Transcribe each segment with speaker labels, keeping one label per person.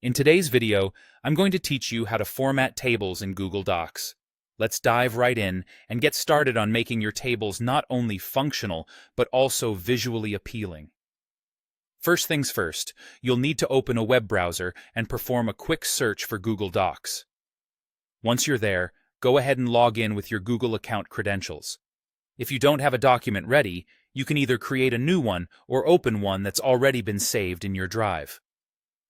Speaker 1: In today's video, I'm going to teach you how to format tables in Google Docs. Let's dive right in and get started on making your tables not only functional, but also visually appealing. First things first, you'll need to open a web browser and perform a quick search for Google Docs. Once you're there, go ahead and log in with your Google account credentials. If you don't have a document ready, you can either create a new one or open one that's already been saved in your drive.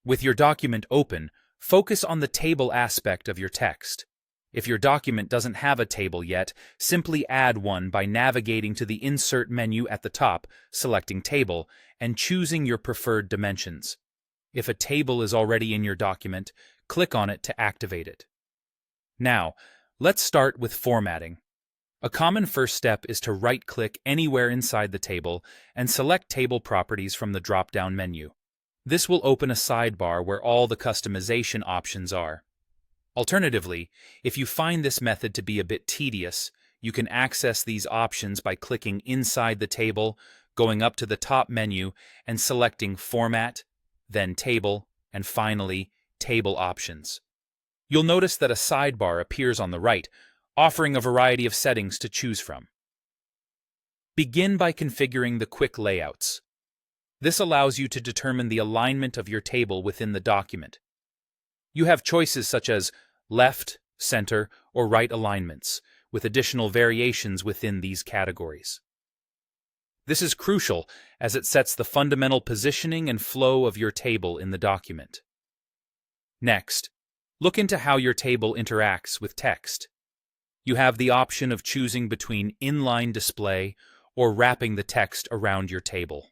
Speaker 1: With your document open, focus on the table aspect of your text. If your document doesn't have a table yet, simply add one by navigating to the Insert menu at the top, selecting Table, and choosing your preferred dimensions. If a table is already in your document, click on it to activate it. Now, let's start with formatting. A common first step is to right-click anywhere inside the table and select Table Properties from the drop-down menu. This will open a sidebar where all the customization options are. Alternatively, if you find this method to be a bit tedious, you can access these options by clicking inside the table, going up to the top menu, and selecting Format, then Table, and finally, Table Options. You'll notice that a sidebar appears on the right, offering a variety of settings to choose from. Begin by configuring the quick layouts. This allows you to determine the alignment of your table within the document. You have choices such as left, center, or right alignments, with additional variations within these categories. This is crucial as it sets the fundamental positioning and flow of your table in the document. Next, look into how your table interacts with text. You have the option of choosing between inline display or wrapping the text around your table.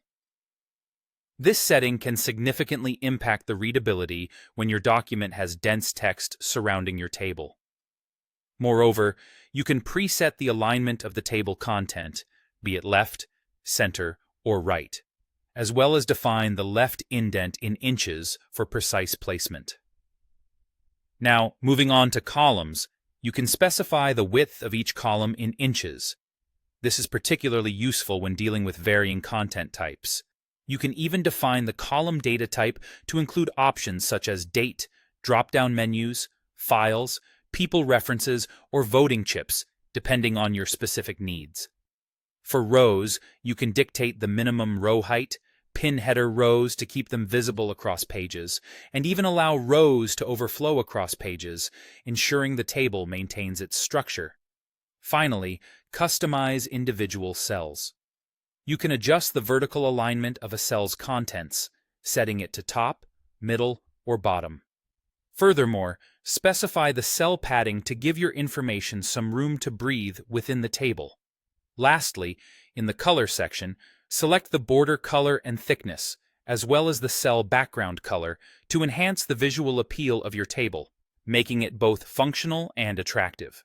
Speaker 1: This setting can significantly impact the readability when your document has dense text surrounding your table. Moreover, you can preset the alignment of the table content, be it left, center, or right, as well as define the left indent in inches for precise placement. Now, moving on to columns, you can specify the width of each column in inches. This is particularly useful when dealing with varying content types. You can even define the column data type to include options such as date, drop-down menus, files, people references, or voting chips, depending on your specific needs. For rows, you can dictate the minimum row height, pin header rows to keep them visible across pages, and even allow rows to overflow across pages, ensuring the table maintains its structure. Finally, customize individual cells. You can adjust the vertical alignment of a cell's contents, setting it to top, middle, or bottom. Furthermore, specify the cell padding to give your information some room to breathe within the table. Lastly, in the color section, select the border color and thickness, as well as the cell background color, to enhance the visual appeal of your table, making it both functional and attractive.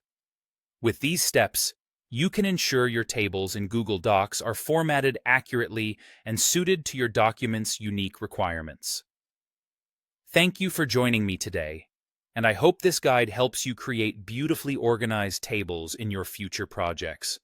Speaker 1: With these steps, you can ensure your tables in Google Docs are formatted accurately and suited to your document's unique requirements. Thank you for joining me today, and I hope this guide helps you create beautifully organized tables in your future projects.